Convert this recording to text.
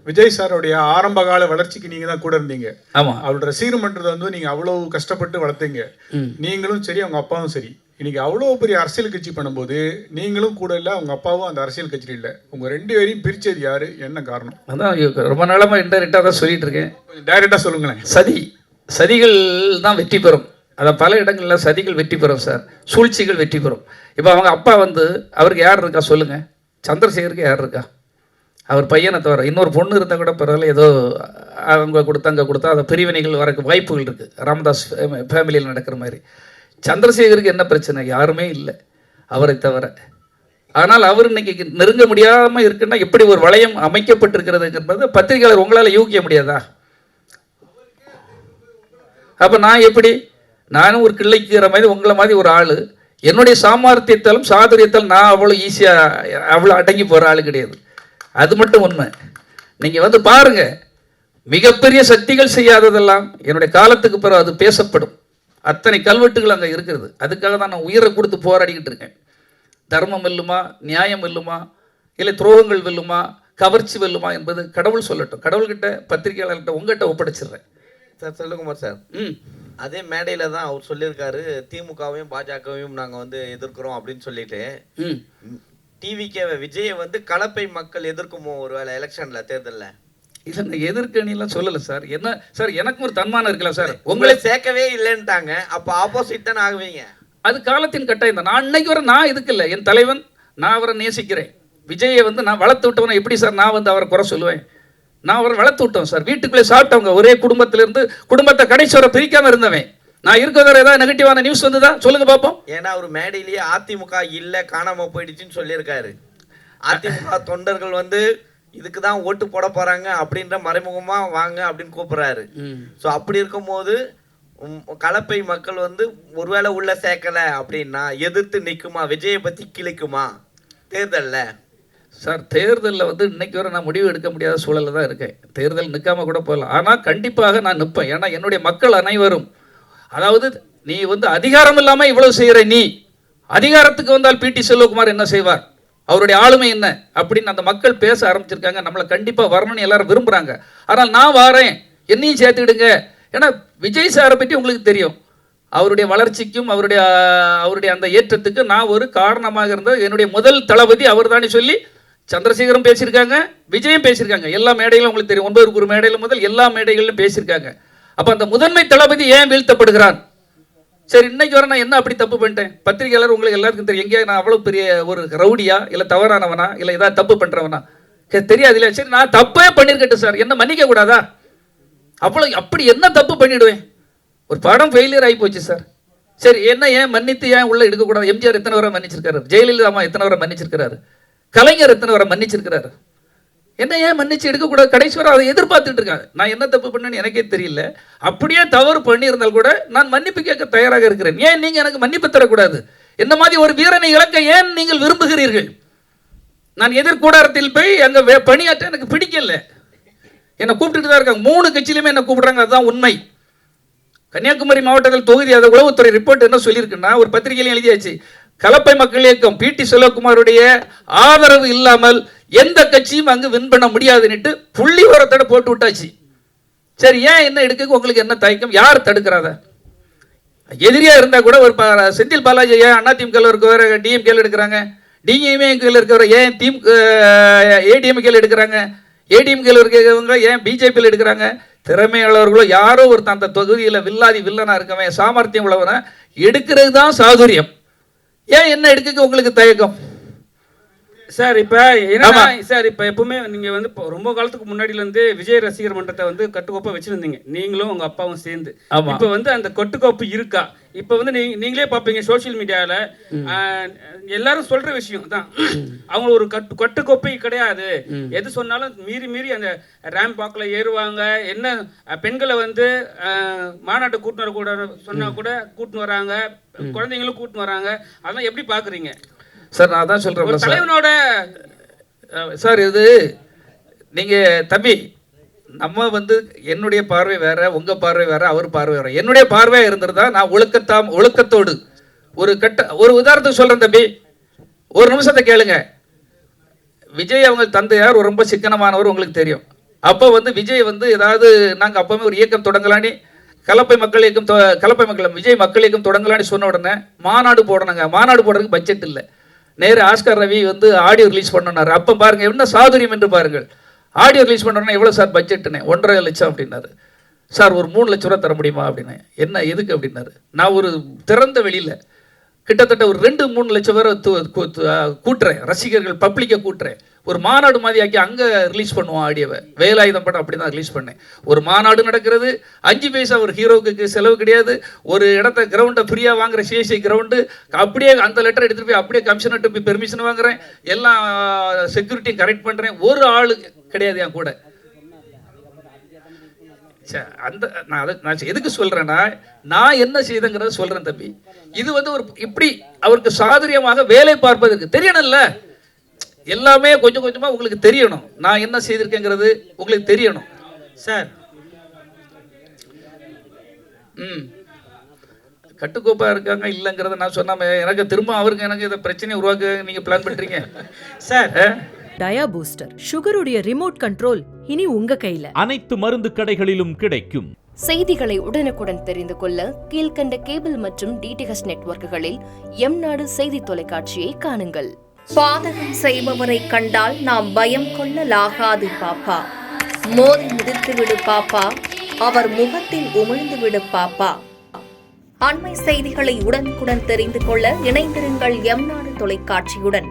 விஜய் சாரோடைய ஆரம்ப கால வளர்ச்சிக்கு நீங்க தான் கூட இருந்தீங்க. ஆமா. அவரோட ரசிகர் மன்றத்தை வந்து நீங்க அவ்வளவு கஷ்டப்பட்டு வளர்த்தீங்க. நீங்களும் சரி அவங்க அப்பாவும் சரி. இன்னைக்கு அவ்வளோ பெரிய அரசியல் கட்சி பண்ணும்போது நீங்களும் கூட இல்லை, அவங்க அப்பாவும் அந்த அரசியல் கட்சியில் இல்லை. உங்க 2 பேரையும் பிரிச்சது யாரு, என்ன காரணம்? அதான் ரொம்ப நாளமாக இன்டெரக்டாக தான் சொல்லிட்டு இருக்கேன். டைரக்டாக சொல்லுங்களேன். சதிகள் தான் வெற்றி பெறும். அதை பல இடங்களில் சதிகள் வெற்றி பெறும் சார், சூழ்ச்சிகள் வெற்றி பெறும். இப்போ அவங்க அப்பா வந்து அவருக்கு யார் இருக்கா சொல்லுங்கள்? சந்திரசேகருக்கு யார் இருக்கா? அவர் பையனை தவிர இன்னொரு பொண்ணு இருந்தால் கூட பரவாயில்ல, ஏதோ அவங்க கொடுத்தா அங்கே கொடுத்தா அந்த பிரிவினைகள் வரக்கு வாய்ப்புகள் இருக்குது, ராமதாஸ் ஃபேமிலியில் நடக்கிற மாதிரி. சந்திரசேகருக்கு என்ன பிரச்சனை? யாருமே இல்லை அவரை தவிர. ஆனால் அவர் இன்னைக்கு நெருங்க முடியாமல் இருக்குன்னா எப்படி ஒரு வளையம் அமைக்கப்பட்டிருக்கிறதுங்கிறது பத்திரிகையாளர் உங்களால் யூகிக்க முடியாதா? அப்போ நான் எப்படி, நானும் ஒரு கிள்ளைக்கிற மாதிரி உங்களை மாதிரி ஒரு ஆள், என்னுடைய சாமர்த்தியத்தாலும் சாதுரியத்தாலும் நான் அவ்வளோ ஈஸியாக அவ்வளோ அடங்கி போகிற ஆள் கிடையாது. அது மட்டும் உண்மை. நீங்கள் வந்து பாருங்கள், மிகப்பெரிய சக்திகள் செய்யாததெல்லாம் என்னுடைய காலத்துக்கு பிறகு அது பேசப்படும். அத்தனை கல்வெட்டுகள் அங்கே இருக்கிறது. அதுக்காக தான் நான் உயிரை கொடுத்து போராடிக்கிட்டு இருக்கேன். தர்மம் வெல்லுமா, நியாயம் வெல்லுமா, இல்லை துரோகங்கள் வெல்லுமா, கவர்ச்சி வெல்லுமா என்பது கடவுள் சொல்லட்டும். கடவுள்கிட்ட, பத்திரிகையாளர்கிட்ட, உங்கள்கிட்ட ஒப்படைச்சிடுறேன். சார் செல்வகுமார் சார், அதே மேடையில் தான் அவர் சொல்லியிருக்காரு, திமுகவையும் பாஜகவையும் நாங்கள் வந்து எதிர்க்கிறோம் அப்படின்னு சொல்லிட்டு. டிவிகே விஜயை வந்து கலப்பை மக்கள் எதிர்க்குமோ ஒரு வேளை எலெக்ஷனில், தேர்தலில்? இல்லை, நான் எதிர்க்கணிலாம் சொல்லலை சார். என்ன சார், எனக்கும் ஒரு தன்மானம் இருக்குல்ல சார். உங்களை சேர்க்கவே இல்லைன்ட்டாங்க, அப்போ ஆப்போசிட் தானே ஆகுவீங்க. அது காலத்தின் கட்டாயம் தான். நான் இன்னைக்கு வர நான் இதுக்கு இல்லை, என் தலைவன், நான் அவரை நேசிக்கிறேன். விஜயை வந்து நான் வளர்த்து விட்டவனை எப்படி சார் நான் வந்து அவரை குறை சொல்லுவேன்? நான் அவரை வளர்த்து விட்டோம் சார். வீட்டுக்குள்ளே சாப்பிட்டவங்க, ஒரே குடும்பத்திலிருந்து குடும்பத்தை கடைசி வரை பிரிக்காமல் இருந்தவன். நான் இருக்கிற ஏதாவது நெகட்டிவான நியூஸ் வந்துதா சொல்லுங்க பார்ப்போம். ஏன்னா அவர் மேடையிலேயே அதிமுக இல்லை, காணாமல் போயிடுச்சுன்னு சொல்லியிருக்காரு. அதிமுக தொண்டர்கள் வந்து இதுக்கு தான் ஓட்டு போட போறாங்க அப்படின்ற மறைமுகமா வாங்க அப்படின்னு கூப்பிடுறாரு. ஸோ அப்படி இருக்கும்போது கலப்பை மக்கள் வந்து ஒருவேளை உள்ள சேர்க்கல அப்படின்னா எதிர்த்து நிற்குமா, விஜயை பத்தி கிழிக்குமா தேர்தலில்? சார், தேர்தலில் வந்து இன்னைக்கு வரை நான் முடிவு எடுக்க முடியாத சூழலில் தான் இருக்கேன். தேர்தல் நிற்காம கூட போகலாம், ஆனால் கண்டிப்பாக நான் நிற்பேன். ஏன்னா என்னுடைய மக்கள் அனைவரும், அதாவது நீ வந்து அதிகாரம் இல்லாமல் இவ்வளவு செய்கிற, நீ அதிகாரத்துக்கு வந்தால் பிடி செல்வகுமார் என்ன செய்வார், அவருடைய ஆளுமை என்ன அப்படின்னு அந்த மக்கள் பேச ஆரம்பிச்சிருக்காங்க. நம்மளை கண்டிப்பாக வரணும்னு எல்லாரும் விரும்புகிறாங்க. ஆனால் நான் வாரேன், என்னையும் சேர்த்துக்கிடுங்க. ஏன்னா விஜய் சாரை பற்றி உங்களுக்கு தெரியும், அவருடைய வளர்ச்சிக்கும் அவருடைய அந்த ஏற்றத்துக்கு நான் ஒரு காரணமாக இருந்தது. என்னுடைய முதல் தளபதி அவர் தானே சொல்லி சந்திரசேகரும் பேசியிருக்காங்க, விஜயும் பேசியிருக்காங்க. எல்லா மேடைகளும் உங்களுக்கு தெரியும், 9 ஒரு மேடையில் முதல் எல்லா மேடைகளிலும் பேசியிருக்காங்க. அப்போ அந்த முதன்மை தளபதி ஏன் வீழ்த்தப்படுகிறான்? சரி, இன்னைக்கு வர நான் என்ன அப்படி தப்பு பண்ணிட்டேன்? பத்திரிகையாளர் உங்களுக்கு எல்லாருக்கும் தெரியும், எங்கேயா நான் அவ்வளோ பெரிய ஒரு ரவுடியா, இல்லை தவறானவனா, இல்லை ஏதாவது தப்பு பண்ணுறவனா தெரியாது இல்லையா? சரி, நான் தப்பே பண்ணியிருக்கட்டும் சார், என்ன மன்னிக்க கூடாதா? அப்படி என்ன தப்பு பண்ணிடுவேன்? ஒரு படம் ஃபெயிலியர் ஆகி போச்சு சார். சரி, என்ன ஏன் மன்னித்து ஏன் உள்ள எடுக்கக்கூடாது? எம்ஜிஆர் எத்தனை வரை மன்னிச்சிருக்காரு, ஜெயலலிதா அம்மா எத்தனை வரை மன்னிச்சிருக்கிறாரு, கலைஞர் எத்தனை வரை மன்னிச்சிருக்கிறாரு, என்ன ஏன் மன்னிச்சு எடுக்கக்கூடாது? கடைசி வரை அதை எதிர்பார்த்துட்டு இருக்காங்க. நான் என்ன தப்பு பண்ணேன்னு எனக்கே தெரியல. அப்படியே தவறு பண்ணியிருந்தால் கூட நான் மன்னிப்பு கேட்க தயாராக இருக்கிறேன். ஏன் நீங்கள் எனக்கு மன்னிப்பு தரக்கூடாது? என்ன மாதிரி ஒரு வீரனை இழக்க ஏன் நீங்கள் விரும்புகிறீர்கள்? நான் எதிர்கூடாரத்தில் போய் அங்கே பணியாற்ற எனக்கு பிடிக்கல. என்னை கூப்பிட்டுட்டு தான் இருக்காங்க, 3 கட்சியிலுமே என்னை கூப்பிடுறாங்க. அதுதான் உண்மை. கன்னியாகுமரி மாவட்டத்தில் தொகுதி அதை உளவுத்துறை ரிப்போர்ட் என்ன சொல்லியிருக்குன்னா, ஒரு பத்திரிகையிலும் எழுதியாச்சு, கலப்பை மக்கள் இயக்கம் பிடி செல்வகுமாருடைய ஆதரவு இல்லாமல் எந்த கட்சியும் அங்கு வின் பண்ண முடியாதுன்னுட்டு புள்ளி உரத்தோட போட்டு விட்டாச்சு. சரி, ஏன் என்ன எடுக்க உங்களுக்கு என்ன தயக்கம்? யார் தடுக்கிறாத? எதிரியா இருந்தா கூட ஒரு செந்தில் பாலாஜி ஏன் அதிமுக இருக்கவர் டிஎம்கேல எடுக்கிறாங்க, டிஎம்கேல இருக்கிறவர் ஏன் ஏடிஎம்கேல எடுக்கிறாங்க, ஏடிஎம்கேல இருக்கிறவங்க ஏன் பிஜேபியில் எடுக்கிறாங்க? திறமையாளர்களோ யாரோ ஒருத்தன் அந்த தொகுதியில் வில்லனா இருக்கவன், சாமர்த்தியம் உள்ளவனை எடுக்கிறது தான் சாதுரியம். ஏன் என்ன எடுக்க உங்களுக்கு தயக்கம் சார்? இப்போ என்ன சார், இப்போ எப்பவுமே நீங்கள் வந்து இப்போ ரொம்ப காலத்துக்கு முன்னாடியிலேருந்து விஜய் ரசிகர் மன்றத்தை வந்து கட்டுக்கோப்பாக வச்சுருந்தீங்க, நீங்களும் உங்கள் அப்பாவும் சேர்ந்து. இப்போ வந்து அந்த கட்டுக்கோப்பு இருக்கா? இப்போ வந்து நீங்களே பார்ப்பீங்க சோசியல் மீடியாவில் எல்லாரும் சொல்கிற விஷயம் தான், அவங்க ஒரு கட்டுக்கோப்பை கிடையாது. எது சொன்னாலும் மீறி அந்த ரேம்ப் வாக்கில் ஏறுவாங்க. என்ன பெண்களை வந்து மாநாட்டை கூட்டின்னு வரக்கூடாது சொன்னால் கூட கூட்டின்னு வராங்க, குழந்தைங்களும் கூட்டின்னு வராங்க. அதெல்லாம் எப்படி பார்க்குறீங்க சார்? நான் தான் சொல்கிறேன் தலைவனோட சார், இது நீங்கள் தம்பி, நம்ம வந்து என்னுடைய பார்வை வேற, உங்கள் பார்வை வேற, அவர் பார்வை வேற. என்னுடைய பார்வையாக இருந்திருந்தா நான் ஒழுக்கத்தோடு ஒரு உதாரணத்துக்கு சொல்கிறேன் தம்பி, ஒரு நிமிஷத்தை கேளுங்க. விஜய் அவங்க தந்தையார் ரொம்ப சிக்கனமானவர், உங்களுக்கு தெரியும். அப்போ வந்து விஜய் வந்து ஏதாவது நாங்கள் அப்போவே ஒரு இயக்கம் தொடங்கலான்னு கலப்பை மக்கள் விஜய் மக்கள் இயக்கம் தொடங்கலான்னு சொன்ன உடனே மாநாடு போடணுங்க. மாநாடு போடுறதுக்கு பட்ஜெட் இல்லை. நேரு ஆஸ்கர் ரவி வந்து ஆடியோ ரிலீஸ் பண்ணனாரு. அப்போ பாருங்க என்ன சாதுரியம் என்று பாருங்கள். ஆடியோ ரிலீஸ் பண்ணோன்னா எவ்வளோ சார் பட்ஜெட்டுன்னு? 1.5 லட்சம் அப்படின்னாரு. சார் ஒரு 3 லட்ச ரூபா தர முடியுமா அப்படின்னு. என்ன எதுக்கு அப்படின்னாரு. நான் ஒரு திறந்த வெளியில் கிட்டத்தட்ட ஒரு 2-3 லட்சம் பேரை கூட்டுறேன், ரசிகர்கள் பப்ளிக்கை கூட்டுறேன். ஒரு மாநாடு மாதிரி ஆக்கி அங்கே ரிலீஸ் பண்ணுவோம் ஆடியோவை. வேலாயுதம் படம் அப்படி தான் ரிலீஸ் பண்ணேன். ஒரு மாநாடு நடக்கிறது, 5 பைசா ஒரு ஹீரோவுக்கு செலவு கிடையாது. ஒரு இடத்த கிரவுண்டை ஃப்ரீயாக வாங்குற சிஎஸ்சி கிரவுண்டு, அப்படியே அந்த லெட்டர் எடுத்துகிட்டு போய் அப்படியே கமிஷனர்கிட்ட போய் பெர்மிஷன் வாங்குறேன், எல்லாம் செக்யூரிட்டியும் கரெக்ட் பண்ணுறேன். ஒரு ஆள் கிடையாது என் கூட. நான் எதுக்கு சொல்றேன்னா, நான் என்ன செய்தேங்கிறத சொல்றேன் தம்பி. இது வந்து ஒரு இப்படி அவருக்கு சாதுரியமாக வேலை பார்ப்பதற்கு தெரியணும்ல. எல்லாமே கொஞ்சம் கொஞ்சமா உங்களுக்கு தெரியணும். நான் என்ன செய்திருக்கேங்கிறது உங்களுக்கு தெரியணும் சார். கட்டுக்கோப்பா இருக்காங்க இல்லைங்கிறத நான் சொன்னாம எனக்கு திரும்ப அவருக்கு எனக்கு இதை பிரச்சனையை உருவாக்க நீங்க பிளான் பண்றீங்க சார். டயா பூஸ்டர் சுகருடைய ரிமோட் கண்ட்ரோல் இனி உங்க கையில. அனைத்து மருந்து கடைகளிலும் கிடைக்கும். செய்திகளை உடனுக்குடன் தெரிந்து கொள்ள கீழ்கண்ட கேபிள் மற்றும் டிடிஹெச் நெட்வொர்க்குகளில் எம்நாடு செய்தி தொலைக்காட்சியை காணுங்கள். பாதகம் செய்பவரை கண்டால் நாம் பயம் கொள்ளலாகாது பாப்பா. மோதி மிதித்து விடு பாப்பா, அவர் முகத்தில் உமிழ்ந்து விடு பாப்பா. அண்மை செய்திகளை உடனுக்குடன் தெரிந்து கொள்ள இணைந்திருங்கள் எம்நாடு தொலைக்காட்சியுடன்.